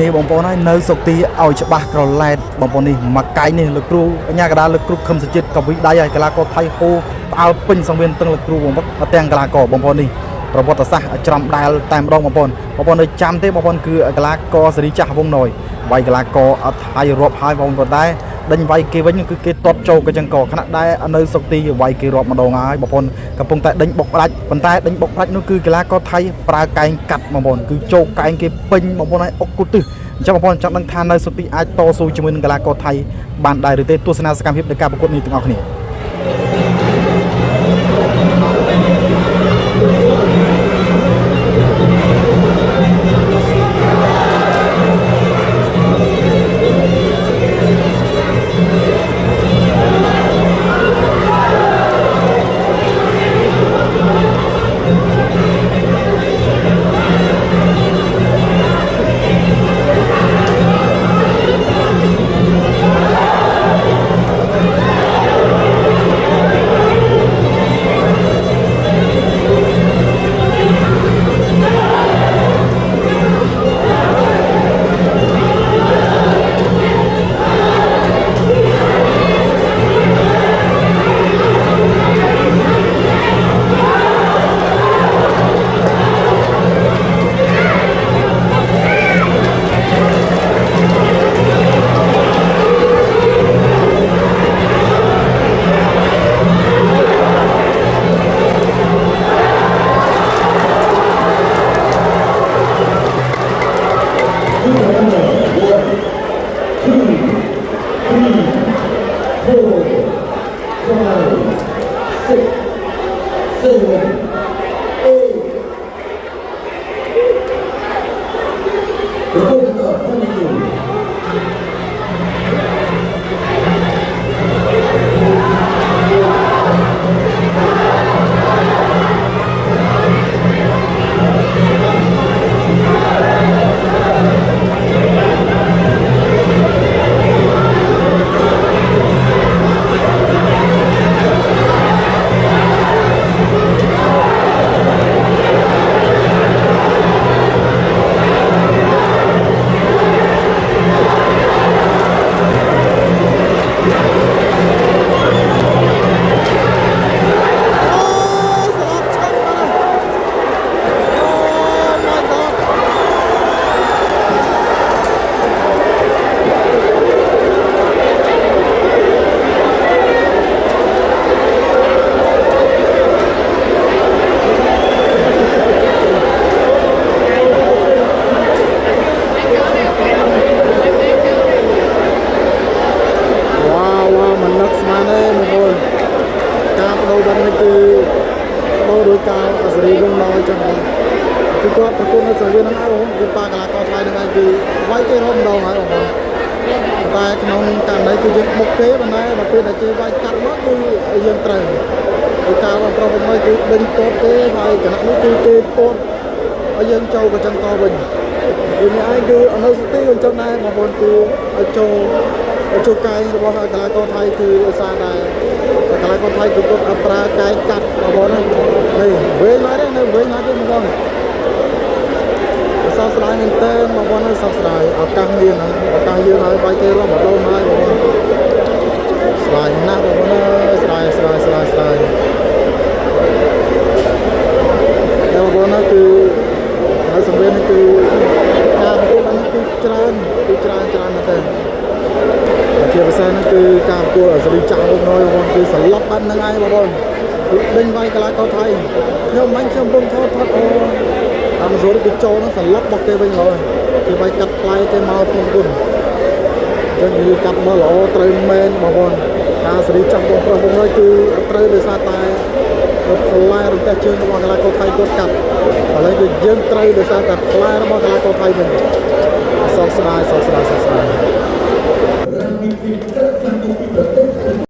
នេះបងប្អូនហើយនៅសុកទីឲ្យច្បាស់ក្រឡែតបងប្អូននេះមកកាយនេះលោកគ្រូអញ្ញាកដាលលោកគ្រូខឹមសុជាតិកវីដៃហើយកីឡាករថៃហូផ្អើលពេញសង្វៀនទាំងលោកគ្រូបងប្អូនទាំងកីឡាករបងប្អូននេះប្រវត្តិសាស្ត្រច្រំដែលតែម្ដងបងប្អូននៅចាំទេបងប្អូនគឺកីឡាករសេរីចាស់វងណយវាយកីឡាករអត់ថៃរាប់ហើយបងប្អូនដែរដេញវាយគេវិញគឺគេទាត់ចូលក៏ចឹងក៏ខណៈដែរនៅសុកទីវាយគេរាប់ម្ដងហើយបងប្អូនកំពុងតែដេញបុកផ្ដាច់ប៉ុន្តែដេញបុកផ្ដាច់នោះគឺកីឡាករថៃប្រើកែងកាត់បងប្អូនគឺចូលកែងគេពេញបងប្អូនហើយអុកគូទិសអញ្ចឹងបងប្អូនចង់ដឹងថានៅសុកទីអាចតស៊ូជាមួយនឹងកីឡាករថៃបានដែរឬទេទស្សនាសកម្មភាពនៃការប្រកួតនេះទាំងអស់គ្នាចូលកែងរបស់កីឡាករថៃគឺឧស្សាហ៍តែកីឡាករថៃគឺគាត់ប្រើកែងកាត់បងប្អូននេះវែងហើយនៅវែងហើយទេបងប្អូនសោកស្ដាយមែនតើបងប្អូនសោកស្ដាយឱកាសមានឱកាសយើងហើយវាយគេរាប់ម្ដងហើយបងប្អូនស្ដាយណាស់បងប្អូនស្ដាយតែបងប្អូនគឺហើយសង្វៀននេះគឺការប្រកួតនេះគឺច្រើនណាស់តែជាភាសាហ្នឹងគឺការប្រកួតសេរីចាស់បងប្អូនគឺសន្លប់បាត់ហ្នឹងហើយបងប្អូនដេញវាយកីឡាករថៃខ្ញុំពងថតតាមស្រួលគឺចូលហ្នឹងសន្លប់មកគេវិញហើយគេវាយកាត់ផ្លែគេមកក្នុងគុណចឹងគឺកាត់មកល្អត្រូវមែនបងប្អូនការសេរីចាស់បងប្អូនគឺត្រូវដោយសារតែផ្លែរទេះជើងរបស់កីឡាករថៃគាត់កាត់ឥឡូវគឺយើងត្រូវដោយសារតែផ្លែរបស់កីឡាករថៃវិញសោកស្ដាយ